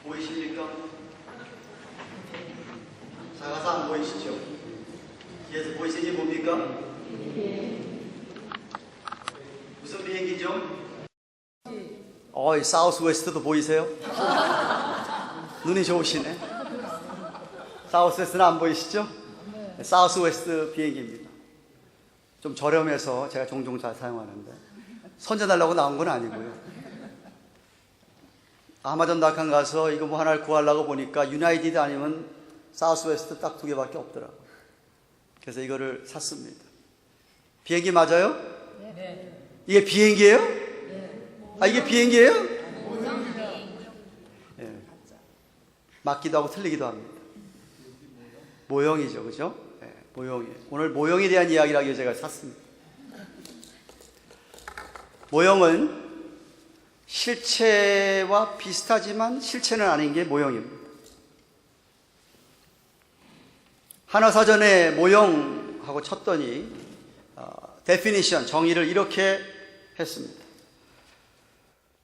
보이십니까? 작아서 안 보이시죠? 뒤에서 보이시는 게 뭡니까? 무슨 비행기죠? 사우스 웨스트도 보이세요? 눈이 좋으시네. 사우스 웨스트는 안 보이시죠? 사우스 웨스트 비행기입니다. 좀 저렴해서 제가 종종 잘 사용하는데 선전하려고 나온 건 아니고요. 아마존닷컴 가서 이거 뭐 하나를 구하려고 보니까 유나이티드 아니면 사우스 웨스트 딱 2개밖에 없더라고요. 그래서 이거를 샀습니다. 비행기 맞아요? 네. 이게 비행기예요? 네. 이게 비행기예요? 네. 맞기도 하고 틀리기도 합니다. 모형이죠, 그죠? 네, 모형이에요. 오늘 모형에 대한 이야기를 하기 위해 제가 샀습니다. 모형은 실체와 비슷하지만 실체는 아닌 게 모형입니다. 한화사전에 모형하고 쳤더니 데피니션, 정의를 이렇게 했습니다.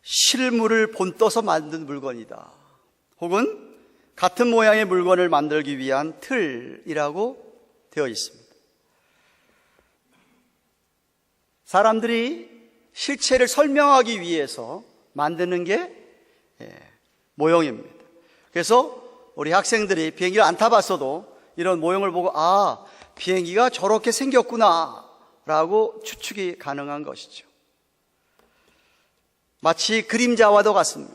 실물을 본떠서 만든 물건이다. 혹은 같은 모양의 물건을 만들기 위한 틀이라고 되어 있습니다. 사람들이 실체를 설명하기 위해서 만드는 게 모형입니다. 그래서 우리 학생들이 비행기를 안 타봤어도 이런 모형을 보고 비행기가 저렇게 생겼구나 라고 추측이 가능한 것이죠. 마치 그림자와도 같습니다.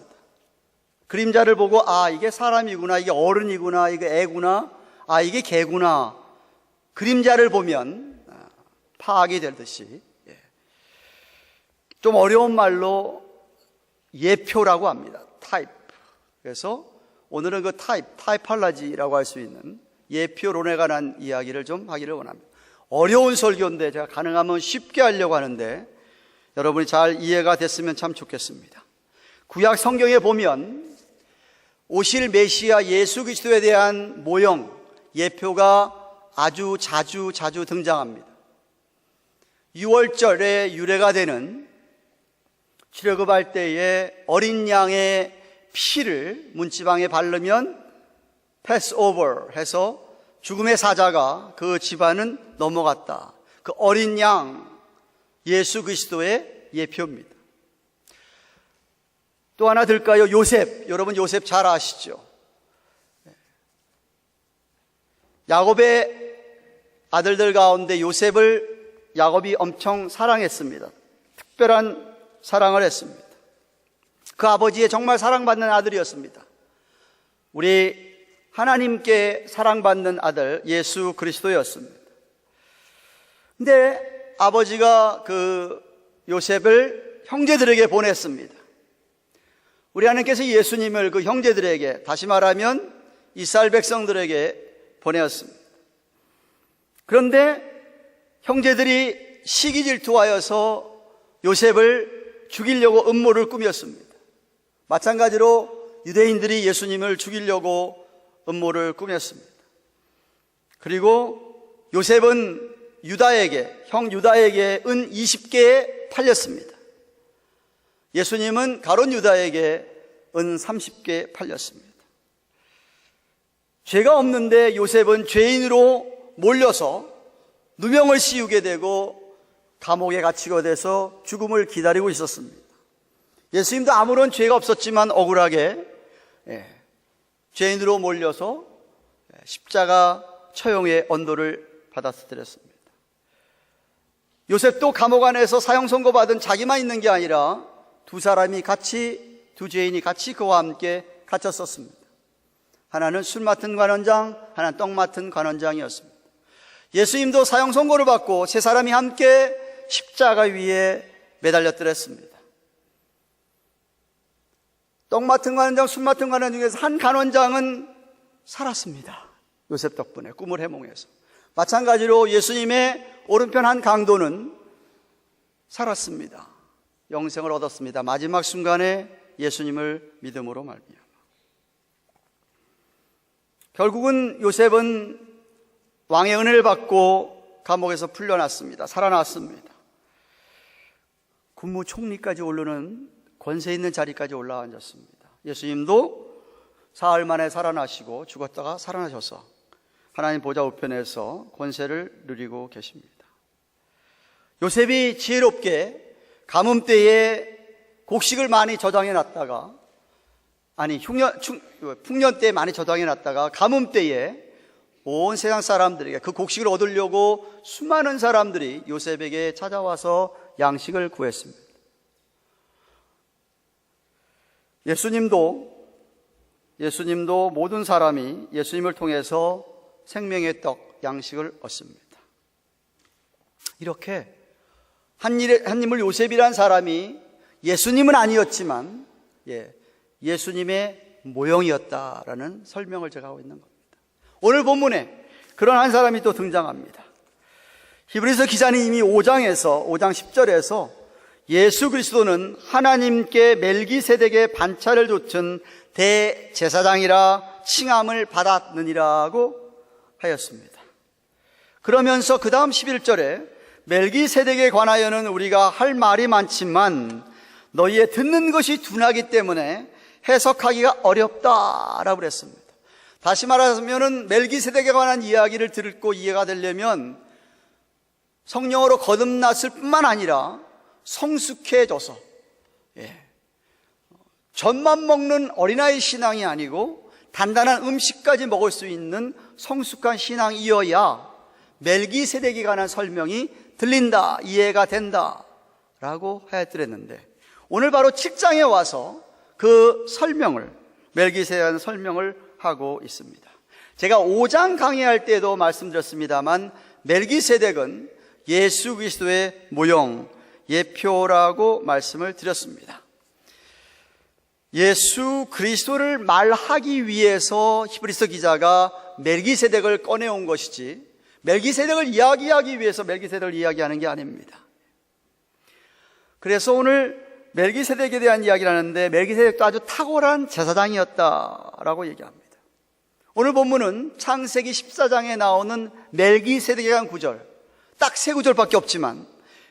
그림자를 보고 이게 사람이구나, 이게 어른이구나, 이게 애구나, 이게 개구나. 그림자를 보면 파악이 되듯이 좀 어려운 말로 예표라고 합니다. 타입. 그래서 오늘은 그 타이팔라지라고 할 수 있는 예표론에 관한 이야기를 좀 하기를 원합니다. 어려운 설교인데 제가 가능하면 쉽게 하려고 하는데 여러분이 잘 이해가 됐으면 참 좋겠습니다. 구약 성경에 보면 오실 메시아 예수 그리스도에 대한 모형, 예표가 아주 자주 등장합니다. 유월절에 유래가 되는 출애굽할 때에 어린 양의 피를 문지방에 바르면 패스오버 해서 죽음의 사자가 그 집안은 넘어갔다. 그 어린 양 예수 그리스도의 예표입니다. 또 하나 들까요? 요셉. 여러분 요셉 잘 아시죠? 야곱의 아들들 가운데 요셉을 야곱이 엄청 사랑했습니다. 특별한 사랑을 했습니다. 그 아버지의 정말 사랑받는 아들이었습니다. 우리 하나님께 사랑받는 아들 예수 그리스도였습니다. 근데 아버지가 그 요셉을 형제들에게 보냈습니다. 우리 하나님께서 예수님을 그 형제들에게, 다시 말하면 이스라엘 백성들에게 보내었습니다. 그런데 형제들이 시기 질투하여서 요셉을 죽이려고 음모를 꾸몄습니다. 마찬가지로 유대인들이 예수님을 죽이려고 음모를 꾸몄습니다. 그리고 요셉은 형 유다에게 은 20개에 팔렸습니다. 예수님은 가룟 유다에게 은 30개 팔렸습니다. 죄가 없는데 요셉은 죄인으로 몰려서 누명을 씌우게 되고 감옥에 갇히게 돼서 죽음을 기다리고 있었습니다. 예수님도 아무런 죄가 없었지만 억울하게 죄인으로 몰려서 십자가 처형의 언도를 받아들였습니다. 요셉도 감옥 안에서 사형 선고받은 자기만 있는 게 아니라 두 죄인이 같이 그와 함께 갇혔었습니다. 하나는 술 맡은 관원장, 하나는 떡 맡은 관원장이었습니다. 예수님도 사형 선고를 받고 세 사람이 함께 십자가 위에 매달렸더랬습니다. 떡 맡은 관원장, 술 맡은 관원장 중에서 한 관원장은 살았습니다. 요셉 덕분에 꿈을 해몽해서. 마찬가지로 예수님의 오른편 한 강도는 살았습니다. 영생을 얻었습니다. 마지막 순간에 예수님을 믿음으로 말미암아. 결국은 요셉은 왕의 은혜를 받고 감옥에서 풀려났습니다. 살아났습니다. 국무총리까지 오르는 권세 있는 자리까지 올라앉았습니다. 예수님도 사흘 만에 살아나시고 죽었다가 살아나셔서 하나님 보좌 우편에서 권세를 누리고 계십니다. 요셉이 지혜롭게 가뭄 때에 곡식을 많이 저장해 놨다가, 풍년 때에 많이 저장해 놨다가 가뭄 때에 온 세상 사람들에게 그 곡식을 얻으려고 수많은 사람들이 요셉에게 찾아와서 양식을 구했습니다. 예수님도 모든 사람이 예수님을 통해서 생명의 떡, 양식을 얻습니다. 이렇게 한 인물 요셉이란 사람이 예수님은 아니었지만 예수님의 모형이었다라는 설명을 제가 하고 있는 겁니다. 오늘 본문에 그런 한 사람이 또 등장합니다. 히브리서 기자는 이미 5장 10절에서 예수 그리스도는 하나님께 멜기세덱의 반차를 좇은 대제사장이라 칭함을 받았느니라고 하였습니다. 그러면서 그 다음 11절에 멜기세덱에 관하여는 우리가 할 말이 많지만 너희의 듣는 것이 둔하기 때문에 해석하기가 어렵다라고 그랬습니다. 다시 말하자면 멜기세덱에 관한 이야기를 듣고 이해가 되려면 성령으로 거듭났을 뿐만 아니라 성숙해져서 젖만 먹는 어린아이 신앙이 아니고 단단한 음식까지 먹을 수 있는 성숙한 신앙이어야 멜기세덱에 관한 설명이 들린다, 이해가 된다 라고 하였더랬는데, 오늘 바로 7장에 와서 그 설명을, 멜기세덱에 관한 설명을 하고 있습니다. 제가 5장 강의할 때도 말씀드렸습니다만 멜기세덱은 예수 그리스도의 모형, 예표라고 말씀을 드렸습니다. 예수 그리스도를 말하기 위해서 히브리서 기자가 멜기세덱을 꺼내온 것이지 멜기세덱을 이야기하기 위해서 멜기세덱을 이야기하는 게 아닙니다. 그래서 오늘 멜기세덱에 대한 이야기를 하는데 멜기세덱도 아주 탁월한 제사장이었다라고 얘기합니다. 오늘 본문은 창세기 14장에 나오는 멜기세덱에 관한 구절, 딱 3구절밖에 없지만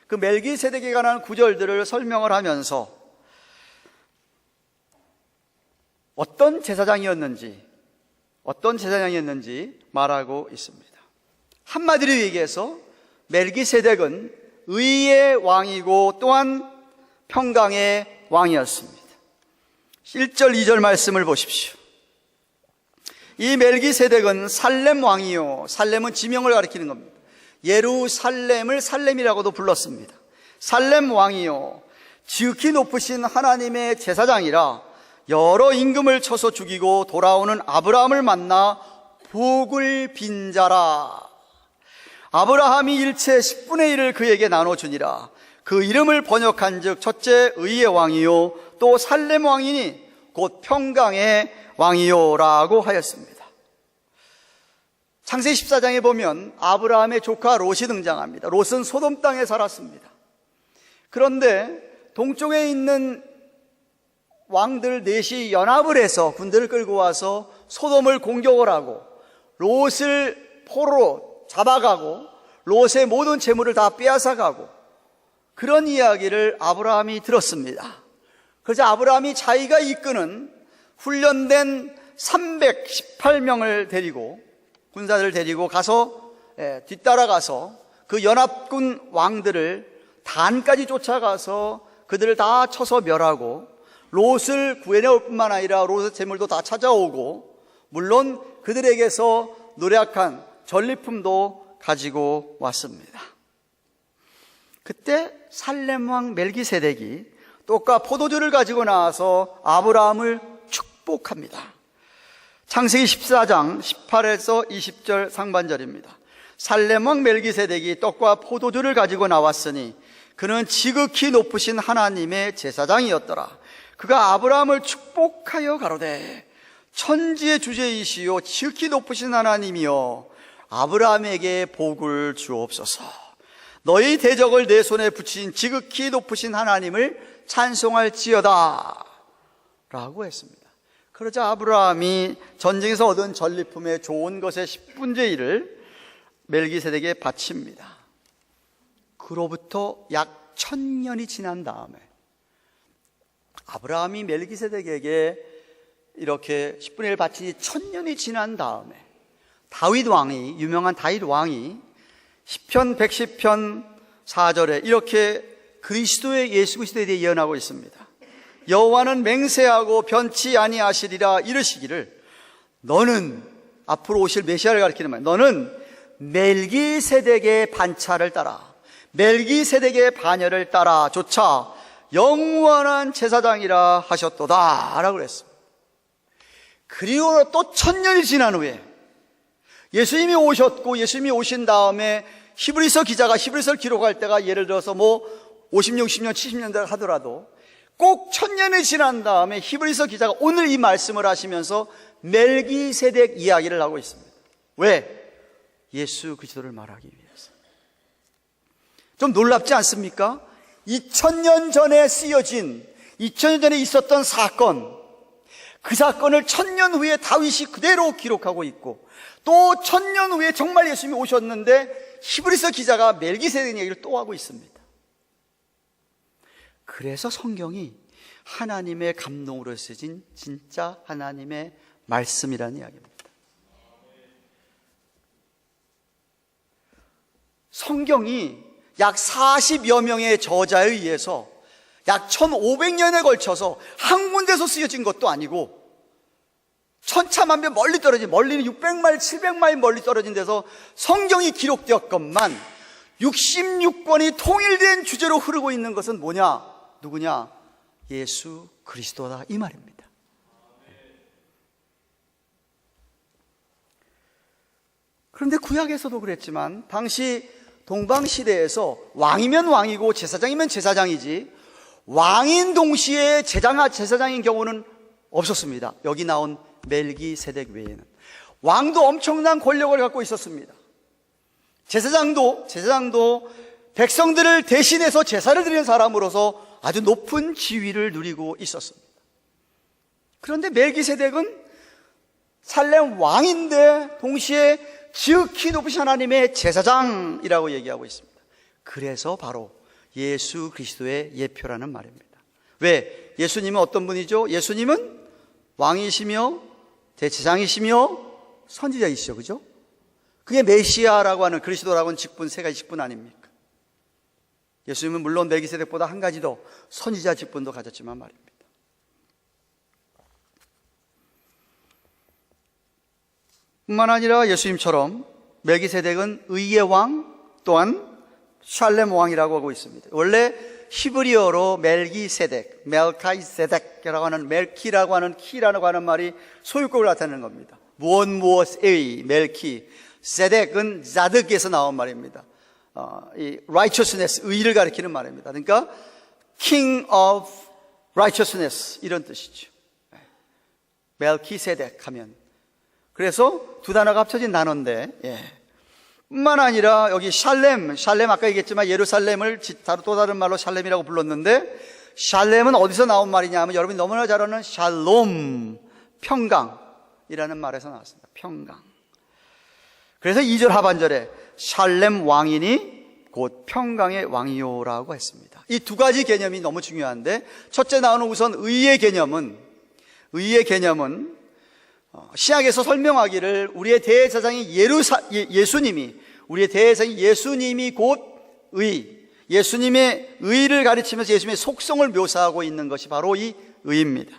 그 멜기세덱에 관한 구절들을 설명을 하면서 어떤 제사장이었는지 말하고 있습니다. 한마디로 얘기해서 멜기세덱은 의의 왕이고 또한 평강의 왕이었습니다. 1절 2절 말씀을 보십시오. 이 멜기세덱은 살렘 왕이요, 살렘은 지명을 가리키는 겁니다. 예루살렘을 살렘이라고도 불렀습니다. 살렘 왕이요, 지극히 높으신 하나님의 제사장이라 여러 임금을 쳐서 죽이고 돌아오는 아브라함을 만나 복을 빈 자라. 아브라함이 일체 10분의 1을 그에게 나눠주니라. 그 이름을 번역한 즉 첫째 의의 왕이요 또 살렘 왕이니 곧 평강의 왕이요 라고 하였습니다. 창세기 14장에 보면 아브라함의 조카 롯이 등장합니다. 롯은 소돔 땅에 살았습니다. 그런데 동쪽에 있는 왕들 넷이 연합을 해서 군대를 끌고 와서 소돔을 공격을 하고 롯을 포로로 잡아가고 롯의 모든 재물을 다 빼앗아가고, 그런 이야기를 아브라함이 들었습니다. 그래서 아브라함이 자기가 이끄는 훈련된 318명을 데리고, 군사들을 데리고 가서 뒤따라가서 그 연합군 왕들을 단까지 쫓아가서 그들을 다 쳐서 멸하고 롯을 구해내올 뿐만 아니라 롯의 재물도 다 찾아오고, 물론 그들에게서 노력한 전리품도 가지고 왔습니다. 그때 살렘 왕 멜기세덱이 떡과 포도주를 가지고 나와서 아브라함을 축복합니다. 창세기 14장 18에서 20절 상반절입니다. 살렘 왕 멜기세덱이 떡과 포도주를 가지고 나왔으니 그는 지극히 높으신 하나님의 제사장이었더라. 그가 아브라함을 축복하여 가로되 천지의 주제이시요 지극히 높으신 하나님이여 아브라함에게 복을 주옵소서. 너희 대적을 내 손에 붙인 지극히 높으신 하나님을 찬송할지어다 라고 했습니다. 그러자 아브라함이 전쟁에서 얻은 전리품의 좋은 것의 10분의 1을 멜기세덱에게 바칩니다. 그로부터 약 1000년이 지난 다음에 아브라함이 멜기세덱에게 이렇게 10분의 1 바친 지 1000년이 지난 다음에 다윗 왕이, 유명한 다윗 왕이 시편 110편 4절에 이렇게 그리스도의 예수 그리스도에 대해 예언하고 있습니다. 여호와는 맹세하고 변치 아니하시리라 이르시기를 너는, 앞으로 오실 메시아를 가리키는 말, 너는 멜기세덱의 반차를 따라, 멜기세덱의 반열을 따라 조차 영원한 제사장이라 하셨도다 라고 그랬습니다. 그리고 또 1000년이 지난 후에 예수님이 오셨고, 예수님이 오신 다음에 히브리서 기자가 히브리서를 기록할 때가 예를 들어서 50, 60년, 70년 하더라도 꼭 1000년이 지난 다음에 히브리서 기자가 오늘 이 말씀을 하시면서 멜기세덱 이야기를 하고 있습니다. 왜? 예수 그리스도를 말하기 위해서. 좀 놀랍지 않습니까? 2000년 전에 쓰여진, 2000년 전에 있었던 사건, 그 사건을 1000년 후에 다윗이 그대로 기록하고 있고, 또 1000년 후에 정말 예수님이 오셨는데 히브리서 기자가 멜기세덱 얘기를 또 하고 있습니다. 그래서 성경이 하나님의 감동으로 쓰여진 진짜 하나님의 말씀이라는 이야기입니다. 성경이 약 40여 명의 저자에 의해서 약 1500년에 걸쳐서 한 군데서 쓰여진 것도 아니고 천차만별 멀리 떨어진, 멀리는 600마일, 700마일 멀리 떨어진 데서 성경이 기록되었건만 66권이 통일된 주제로 흐르고 있는 것은 뭐냐? 누구냐? 예수 그리스도다 이 말입니다. 그런데 구약에서도 그랬지만 당시 동방시대에서 왕이면 왕이고 제사장이면 제사장이지 왕인 동시에 제사장인 경우는 없었습니다. 여기 나온 멜기세덱 외에는. 왕도 엄청난 권력을 갖고 있었습니다. 제사장도 백성들을 대신해서 제사를 드리는 사람으로서 아주 높은 지위를 누리고 있었습니다. 그런데 멜기세덱은 살렘 왕인데 동시에 지극히 높으신 하나님의 제사장이라고 얘기하고 있습니다. 그래서 바로 예수 그리스도의 예표라는 말입니다. 왜? 예수님은 어떤 분이죠? 예수님은 왕이시며 대제사장이시며 선지자이시죠. 그죠? 그게 메시아라고 하는, 그리스도라고 하는 직분, 세 가지 직분 아닙니까? 예수님은 물론 멜기세덱보다 한 가지 더 선지자 직분도 가졌지만 말입니다. 뿐만 아니라 예수님처럼 멜기세덱은 의의 왕, 또한 샬렘 왕이라고 하고 있습니다. 원래 히브리어로 멜기세덱, 멜카이세덱이라고 하는 멜키라고 하는 키라고 하는 말이 소유격을 나타내는 겁니다. 무엇의 멜키, 세덱은 자득에서 나온 말입니다. 이 righteousness, 의를 가리키는 말입니다. 그러니까 king of righteousness 이런 뜻이죠. 멜키세덱 하면, 그래서 두 단어가 합쳐진 단어인데, 뿐만 아니라 여기 샬렘 아까 얘기했지만 예루살렘을 또 다른 말로 샬렘이라고 불렀는데, 샬렘은 어디서 나온 말이냐 하면 여러분이 너무나 잘 아는 샬롬, 평강이라는 말에서 나왔습니다. 평강. 그래서 2절 하반절에 샬렘 왕이니 곧 평강의 왕이요라고 했습니다. 이 두 가지 개념이 너무 중요한데, 첫째 나오는 우선 의의 개념은 신약에서 설명하기를 우리의 대제사장이 예수님이, 우리의 대제사장이 예수님이 곧 예수님의 의를 가르치면서 예수님의 속성을 묘사하고 있는 것이 바로 이 의입니다.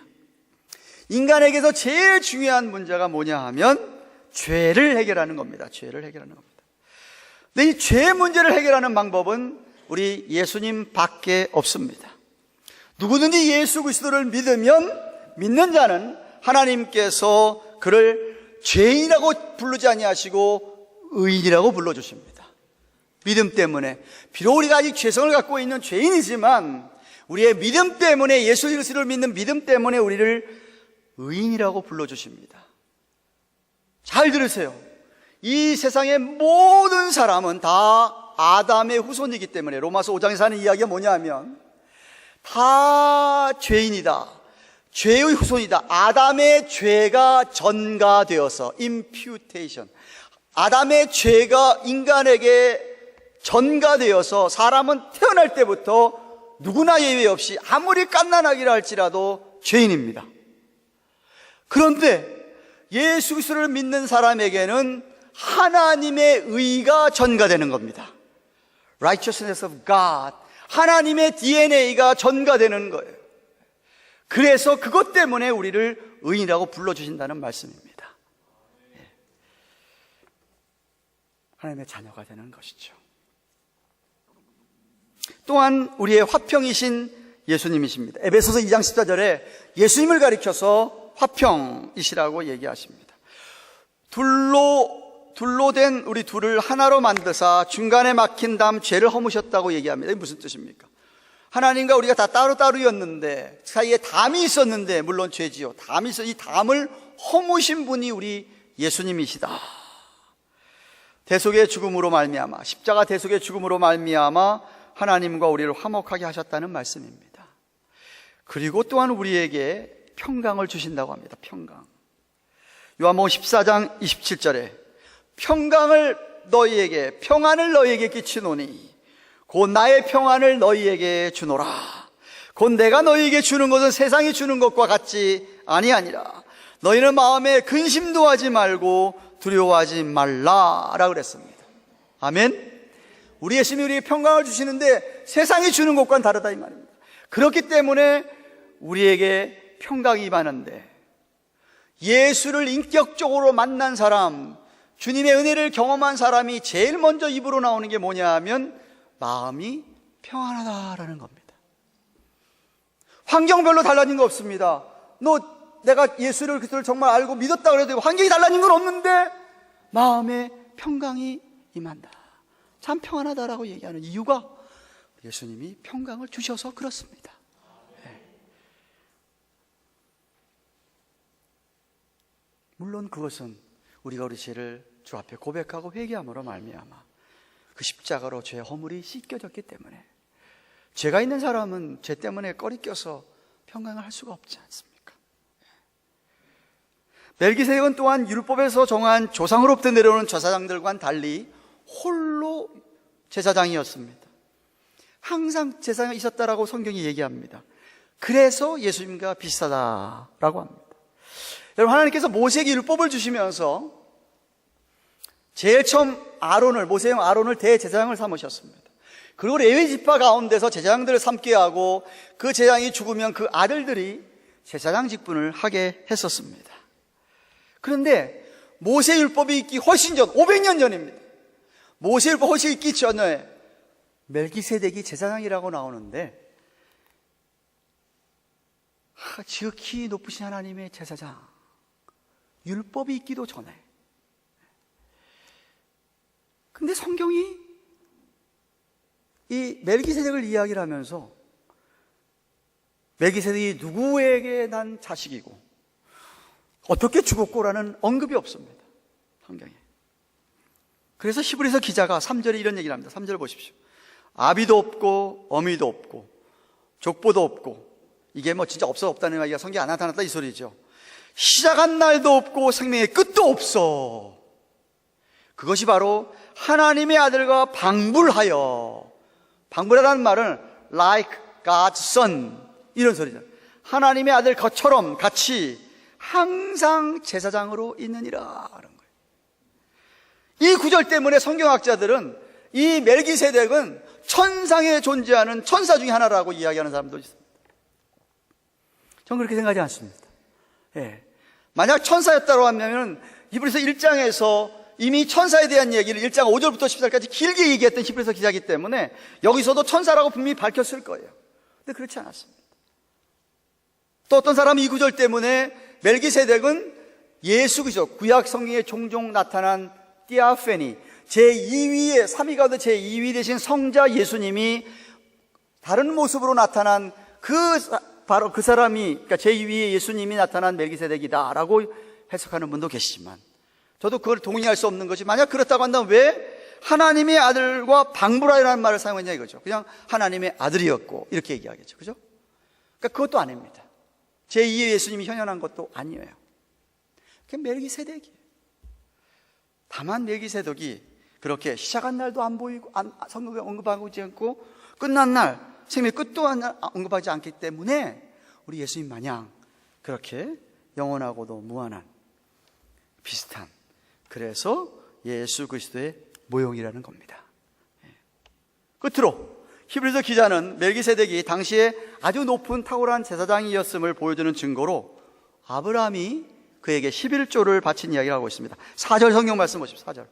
인간에게서 제일 중요한 문제가 뭐냐 하면 죄를 해결하는 겁니다. 죄를 해결하는 겁니다. 근데 이 죄 문제를 해결하는 방법은 우리 예수님 밖에 없습니다. 누구든지 예수 그리스도를 믿는 자는 하나님께서 그를 죄인이라고 부르지 아니하시고 의인이라고 불러주십니다. 믿음 때문에, 비록 우리가 아직 죄성을 갖고 있는 죄인이지만 우리의 믿음 때문에, 예수 그리스도를 믿는 믿음 때문에 우리를 의인이라고 불러주십니다. 잘 들으세요. 이 세상의 모든 사람은 다 아담의 후손이기 때문에, 로마서 5장에서 하는 이야기가 뭐냐 하면 다 죄인이다, 죄의 후손이다. 아담의 죄가 전가되어서, imputation, 아담의 죄가 인간에게 전가되어서 사람은 태어날 때부터 누구나 예외 없이 아무리 갓난아기라 할지라도 죄인입니다. 그런데 예수 그리스도를 믿는 사람에게는 하나님의 의가 전가되는 겁니다. Righteousness of God, 하나님의 DNA가 전가되는 거예요. 그래서 그것 때문에 우리를 의인이라고 불러주신다는 말씀입니다. 하나님의 자녀가 되는 것이죠. 또한 우리의 화평이신 예수님이십니다. 에베소서 2장 14절에 예수님을 가리켜서 화평이시라고 얘기하십니다. 둘로 된 우리 둘을 하나로 만드사 중간에 막힌 담 죄를 허무셨다고 얘기합니다. 이게 무슨 뜻입니까? 하나님과 우리가 다 따로따로였는데 사이에 담이 있었는데, 물론 죄지요, 담이 있어, 이 담을 허무신 분이 우리 예수님이시다. 대속의 죽음으로 말미암아, 십자가 대속의 죽음으로 말미암아 하나님과 우리를 화목하게 하셨다는 말씀입니다. 그리고 또한 우리에게 평강을 주신다고 합니다. 평강. 요한복음 14장 27절에 평강을 너희에게, 평안을 너희에게 끼치노니 곧 나의 평안을 너희에게 주노라. 곧 내가 너희에게 주는 것은 세상이 주는 것과 같지 아니하니라. 너희는 마음에 근심도 하지 말고 두려워하지 말라라고 그랬습니다. 아멘. 우리 예수님이 우리에게 평강을 주시는데 세상이 주는 것과는 다르다 이 말입니다. 그렇기 때문에 우리에게 평강이 임하는데, 예수를 인격적으로 만난 사람, 주님의 은혜를 경험한 사람이 제일 먼저 입으로 나오는 게 뭐냐 하면 마음이 평안하다라는 겁니다. 환경별로 달라진 거 없습니다. 내가 예수를 그리스도를 정말 알고 믿었다 그래도 환경이 달라진 건 없는데 마음에 평강이 임한다. 참 평안하다라고 얘기하는 이유가 예수님이 평강을 주셔서 그렇습니다. 네. 물론 그것은 우리가 우리 죄를 주 앞에 고백하고 회개함으로 말미암아 그 십자가로 죄의 허물이 씻겨졌기 때문에, 죄가 있는 사람은 죄 때문에 꺼리껴서 평강을 할 수가 없지 않습니까? 멜기세덱은 또한 율법에서 정한 조상으로부터 내려오는 제사장들과는 달리 홀로 제사장이었습니다. 항상 제사장이 있었다라고 성경이 얘기합니다. 그래서 예수님과 비슷하다라고 합니다. 여러분, 하나님께서 모세에게 율법을 주시면서 제일 처음 모세형 아론을 대제사장을 삼으셨습니다. 그리고 레위 지파 가운데서 제사장들을 삼게 하고 그 제사장이 죽으면 그 아들들이 제사장 직분을 하게 했었습니다. 그런데 모세 율법이 있기 훨씬 전, 500년 전입니다. 모세 율법 훨씬 있기 전에 멜기세덱이 제사장이라고 나오는데, 지극히 높으신 하나님의 제사장, 율법이 있기도 전에. 근데 성경이 이 멜기세덱을 이야기를 하면서 멜기세덱이 누구에게 난 자식이고 어떻게 죽었고라는 언급이 없습니다, 성경에. 그래서 히브리서 기자가 3절에 이런 얘기를 합니다. 3절 보십시오. 아비도 없고 어미도 없고 족보도 없고, 이게 진짜 없다는 이야기가 성경에 안 나타났다 이 소리죠. 시작한 날도 없고 생명의 끝도 없어. 그것이 바로 하나님의 아들과 방불하여, 방불하다는 말은 like God's son 이런 소리죠. 하나님의 아들 것처럼 같이 항상 제사장으로 있느니라 하는 거예요. 이 구절 때문에 성경학자들은 이 멜기세덱은 천상에 존재하는 천사 중에 하나라고 이야기하는 사람도 있습니다. 저는 그렇게 생각하지 않습니다. 예. 만약 천사였다고 하면 히브리서 1장에서 이미 천사에 대한 얘기를 1장 5절부터 10절까지 길게 얘기했던 히브리서 기자이기 때문에 여기서도 천사라고 분명히 밝혔을 거예요. 근데 그렇지 않았습니다. 또 어떤 사람이 이 구절 때문에 멜기세덱은 예수 그리스도, 구약 성경에 종종 나타난 띠아페니, 제2위의 3위 가운데 제2위 되신 성자 예수님이 다른 모습으로 나타난 바로 그 사람이, 그러니까 제2위의 예수님이 나타난 멜기세덱이다라고 해석하는 분도 계시지만, 저도 그걸 동의할 수 없는 것이, 만약 그렇다고 한다면 왜 하나님의 아들과 방불하여라는 말을 사용했냐 이거죠. 그냥 하나님의 아들이었고 이렇게 얘기하겠죠, 그죠? 그러니까 그것도 아닙니다. 제2의 예수님이 현현한 것도 아니에요. 그게 멜기세덱이에요. 다만 멜기세덱이 그렇게 시작한 날도 안 보이고 성경에 언급하지 않고 끝난 날, 생명의 끝도 언급하지 않기 때문에 우리 예수님 마냥 그렇게 영원하고도 무한한 비슷한, 그래서 예수 그리스도의 모형이라는 겁니다. 끝으로 히브리서 기자는 멜기세덱이 당시에 아주 높은 탁월한 제사장이었음을 보여주는 증거로 아브라함이 그에게 11조를 바친 이야기를 하고 있습니다. 4절 성경 말씀 보십시오. 4절.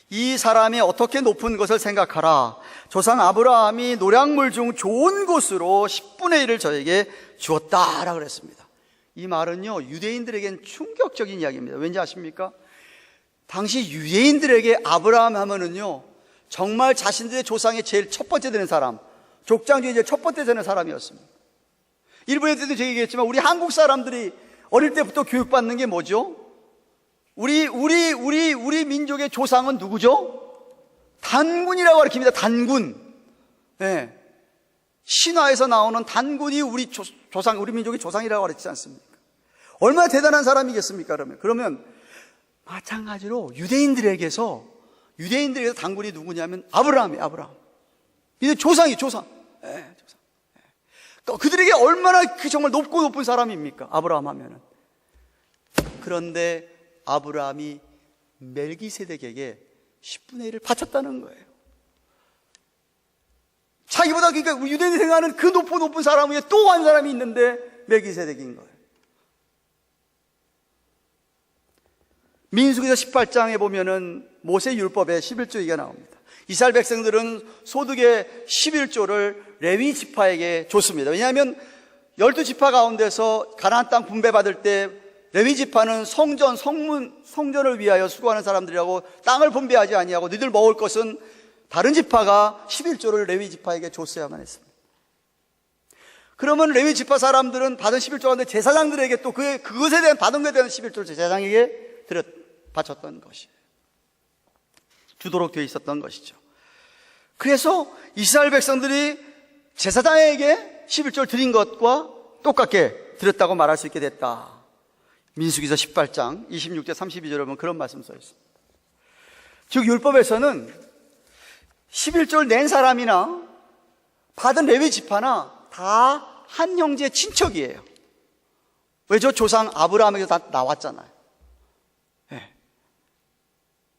이 사람이 어떻게 높은 것을 생각하라. 조상 아브라함이 노량물 중 좋은 곳으로 10분의 1을 저에게 주었다라고 그랬습니다. 이 말은요, 유대인들에겐 충격적인 이야기입니다. 왠지 아십니까? 당시 유대인들에게 아브라함 하면은요, 정말 자신들의 조상의 제일 첫 번째 되는 사람, 족장 중에 제일 첫 번째 되는 사람이었습니다. 일본에서도 제가 얘기했지만 우리 한국 사람들이 어릴 때부터 교육받는 게 뭐죠? 우리 민족의 조상은 누구죠? 단군이라고 가르칩니다. 단군. 네. 신화에서 나오는 단군이 우리 조상, 우리 민족의 조상이라고 가르치지 않습니까? 얼마나 대단한 사람이겠습니까, 그러면 마찬가지로 유대인들에게서 단군이 누구냐면 아브라함이에요, 아브라함. 이제 조상. 조상. 그들에게 얼마나 정말 높은 사람입니까? 아브라함 하면은. 그런데 아브라함이 멜기세덱에게 10분의 1을 바쳤다는 거예요. 자기보다, 그러니까 유대인이 생각하는 그 높은 사람 위에 또 한 사람이 있는데 멜기세덱인 거예요. 민수기서 18장에 보면은 모세 율법에 11조 얘기가 나옵니다. 이스라엘 백성들은 소득의 11조를 레위 지파에게 줬습니다. 왜냐하면 12지파 가운데서 가나안 땅 분배받을 때 레위 지파는 성전을 위하여 수고하는 사람들이라고 땅을 분배하지 아니하고 너희들 먹을 것은 다른 지파가 11조를 레위 지파에게 줬어야만 했습니다. 그러면 레위 지파 사람들은 받은 11조 가운데 제사장들에게 또 그것에 대한 받은 것에 대한 11조를 제사장에게 바쳤던 것이에요. 주도록 되어 있었던 것이죠. 그래서 이스라엘 백성들이 제사장에게 11조를 드린 것과 똑같게 드렸다고 말할 수 있게 됐다. 민수기서 18장 26절 32절에 보면 그런 말씀 써 있습니다. 즉 율법에서는 11조를 낸 사람이나 받은 레위 지파나 다 한 형제의 친척이에요. 왜죠? 조상 아브라함에게서 다 나왔잖아요. 네.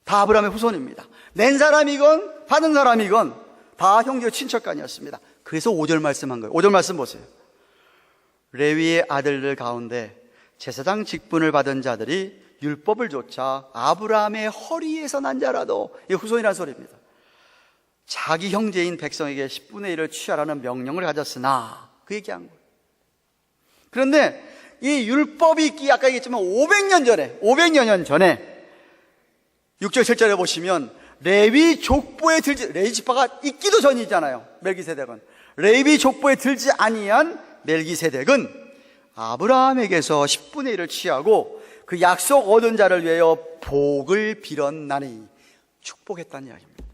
다 아브라함의 후손입니다. 낸 사람이건 받은 사람이건 다 형제의 친척간이었습니다. 그래서 5절 말씀한 거예요. 5절 말씀 보세요. 레위의 아들들 가운데 제사장 직분을 받은 자들이 율법을 좇아 아브라함의 허리에서 난 자라도, 이게 후손이라는 소리입니다. 자기 형제인 백성에게 10분의 1을 취하라는 명령을 가졌으나, 그 얘기한 거예요. 그런데 이 율법이 있기, 아까 얘기했지만 500여 년 전에 6절 7절에 보시면 레위 족보에 레위 지파가 있기도 전이잖아요. 멜기세덱은 레위 족보에 들지 아니한 멜기세덱은 아브라함에게서 10분의 1을 취하고 그 약속 얻은 자를 위하여 복을 빌었나니, 축복했다는 이야기입니다.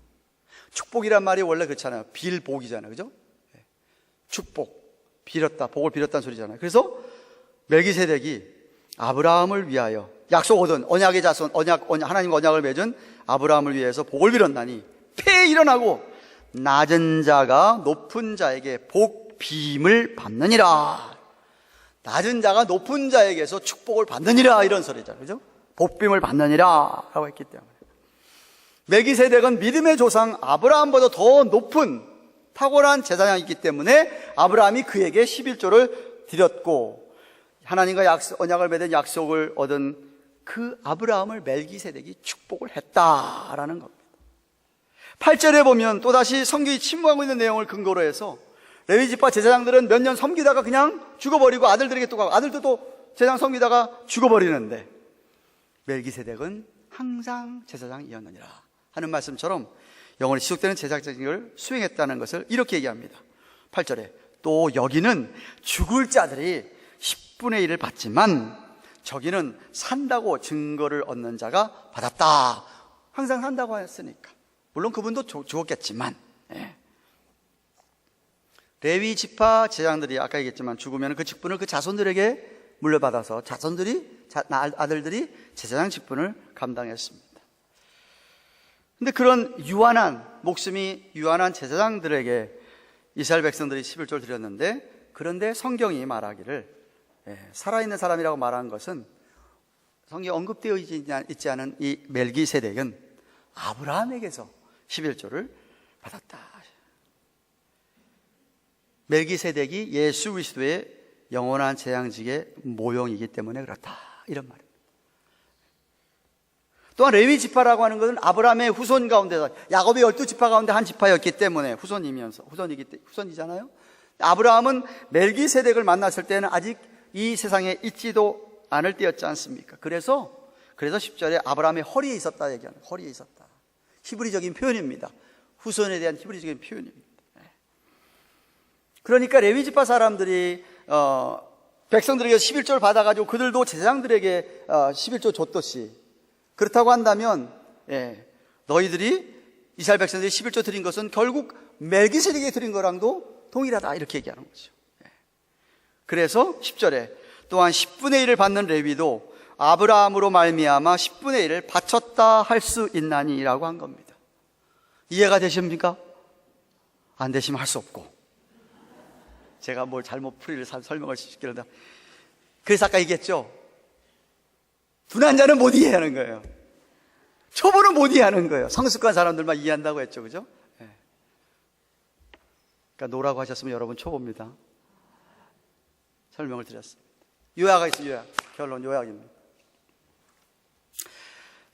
축복이란 말이 원래 그렇잖아요. 빌복이잖아요. 그죠? 축복, 빌었다, 복을 빌었다는 소리잖아요. 그래서 멜기세덱이 아브라함을 위하여 약속 얻은 언약의 자손, 하나님과 언약을 맺은 아브라함을 위해서 복을 빌었나니 폐에 일어나고 낮은 자가 높은 자에게 복 빔을 받느니라. 낮은 자가 높은 자에게서 축복을 받느니라, 이런 소리잖아요. 그죠? 복빔을 받느니라 라고 했기 때문에 멜기세덱은 믿음의 조상 아브라함보다 더 높은 탁월한 제사장이기 때문에 아브라함이 그에게 11조를 드렸고, 하나님과 언약을 맺은 약속을 얻은 그 아브라함을 멜기세덱이 축복을 했다라는 겁니다. 8절에 보면 또다시 성경이 침묵하고 있는 내용을 근거로 해서 레위지파 제사장들은 몇 년 섬기다가 그냥 죽어버리고 아들들에게 또 가고, 아들도 또 제사장 섬기다가 죽어버리는데 멜기세덱은 항상 제사장이었느니라 하는 말씀처럼 영원히 지속되는 제사장인 걸 수행했다는 것을 이렇게 얘기합니다. 8절에 또 여기는 죽을 자들이 10분의 1을 받지만 저기는 산다고 증거를 얻는 자가 받았다. 항상 산다고 했으니까. 물론 그분도 죽었겠지만, 레위 지파 제사장들이 아까 얘기했지만 죽으면 그 직분을 그 자손들에게 물려받아서 아들들이 제사장 직분을 감당했습니다. 근데 그런 목숨이 유한한 제사장들에게 이스라엘 백성들이 11조를 드렸는데, 그런데 성경이 말하기를 살아있는 사람이라고 말한 것은 성경에 언급되어 있지 않은 이 멜기세덱은 아브라함에게서 11조를 받았다. 멜기세덱이 예수 그리스도의 영원한 재앙직의 모형이기 때문에 그렇다, 이런 말입니다. 또한 레위 지파라고 하는 것은 아브라함의 후손 가운데서, 야곱의 12지파 가운데 한 지파였기 때문에 후손이잖아요. 아브라함은 멜기세덱을 만났을 때는 아직 이 세상에 있지도 않을 때였지 않습니까? 그래서 10절에 아브라함의 허리에 있었다 얘기하는, 허리에 있었다. 히브리적인 표현입니다. 후손에 대한 히브리적인 표현입니다. 그러니까 레위 지파 사람들이 백성들에게 11조를 받아가지고 그들도 제사장들에게 11조 줬듯이, 그렇다고 한다면 너희들이 이스라엘 백성들이 11조 드린 것은 결국 멜기세덱에게 드린 거랑도 동일하다, 이렇게 얘기하는 거죠. 그래서 10절에 또한 10분의 1을 받는 레위도 아브라함으로 말미암아 10분의 1을 바쳤다 할 수 있나니라고 한 겁니다. 이해가 되십니까? 안 되시면 할 수 없고, 제가 뭘 잘못 풀이를 설명을 시키려다. 그래서 아까 얘기했죠. 둔한 자는 못 이해하는 거예요. 초보는 못 이해하는 거예요. 성숙한 사람들만 이해한다고 했죠, 그죠? 그러니까 노라고 하셨으면 여러분 초보입니다. 설명을 드렸습니다. 요약이 있어요. 요약. 결론 요약입니다.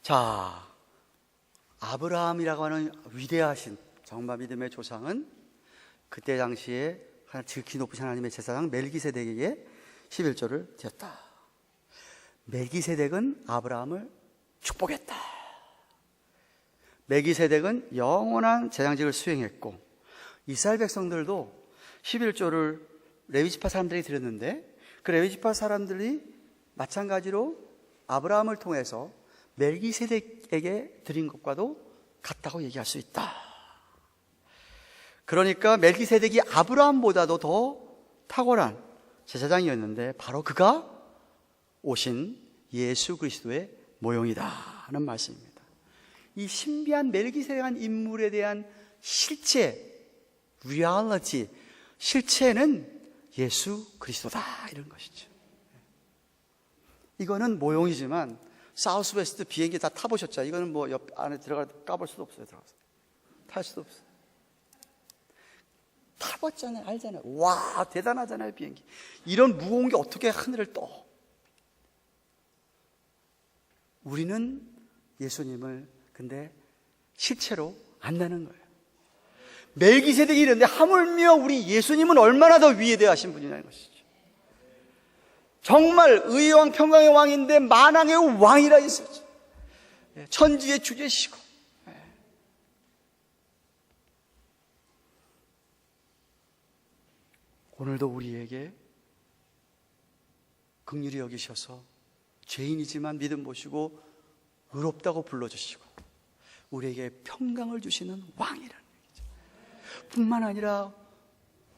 자, 아브라함이라고 하는 위대하신 정말 믿음의 조상은 그때 당시에 지극히 높으신 하나님의 제사장 멜기세덱에게 11조를 드렸다. 멜기세덱은 아브라함을 축복했다. 멜기세덱은 영원한 제사장직을 수행했고, 이스라엘 백성들도 11조를 레위지파 사람들이 드렸는데, 그 레위지파 사람들이 마찬가지로 아브라함을 통해서 멜기세덱에게 드린 것과도 같다고 얘기할 수 있다. 그러니까 멜기세덱이 아브라함보다도 더 탁월한 제사장이었는데 바로 그가 오신 예수 그리스도의 모형이다 하는 말씀입니다. 이 신비한 멜기세덱한 인물에 대한 실체, reality, 실체는 예수 그리스도다, 이런 것이죠. 이거는 모형이지만 사우스웨스트 비행기 다 타보셨죠? 이거는 뭐 옆 안에 들어가 까볼 수도 없어요. 들어가서 탈 수도 없어요. 타봤잖아요. 알잖아요. 와, 대단하잖아요, 비행기. 이런 무거운 게 어떻게 하늘을 떠? 우리는 예수님을 근데 실체로 안다는 거예요. 멜기세덱이 이런데 하물며 우리 예수님은 얼마나 더 위대하신 분이냐는 것이죠. 정말 의의 왕, 평강의 왕인데 만왕의 왕이라 했었죠. 천지의 주제시고. 오늘도 우리에게 긍휼히 여기셔서 죄인이지만 믿음 보시고 의롭다고 불러주시고 우리에게 평강을 주시는 왕이라는 얘기죠. 뿐만 아니라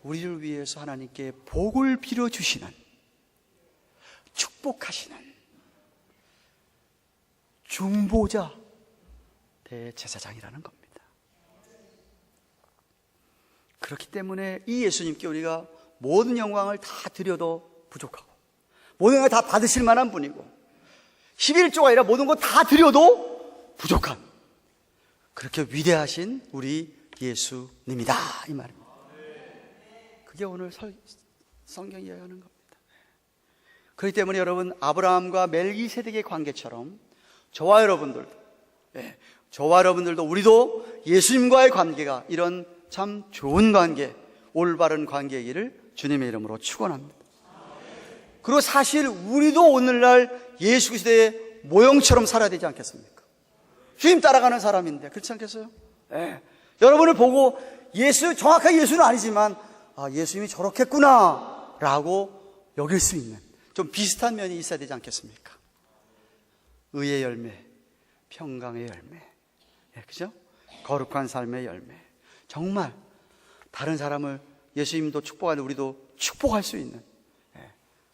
우리를 위해서 하나님께 복을 빌어주시는, 축복하시는 중보자 대제사장이라는 겁니다. 그렇기 때문에 이 예수님께 우리가 모든 영광을 다 드려도 부족하고 모든 걸 다 받으실 만한 분이고 11조가 아니라 모든 거 다 드려도 부족한 그렇게 위대하신 우리 예수님이다, 이 말입니다. 그게 오늘 성경이 이야기하는 겁니다. 그렇기 때문에 여러분, 아브라함과 멜기세덱의 관계처럼 저와 여러분들도 우리도 예수님과의 관계가 이런 참 좋은 관계, 올바른 관계이기를 주님의 이름으로 축원합니다. 그리고 사실 우리도 오늘날 예수 그리스도의 모형처럼 살아야 되지 않겠습니까? 주님 따라가는 사람인데 그렇지 않겠어요? 네. 여러분을 보고 정확하게 예수는 아니지만 예수님이 저렇겠구나 라고 여길 수 있는 좀 비슷한 면이 있어야 되지 않겠습니까? 의의 열매, 평강의 열매, 그죠? 거룩한 삶의 열매. 정말 다른 사람을 예수님도 축복하는 우리도 축복할 수 있는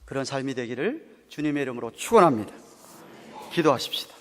그런 삶이 되기를 주님의 이름으로 축원합니다. 기도하십시다.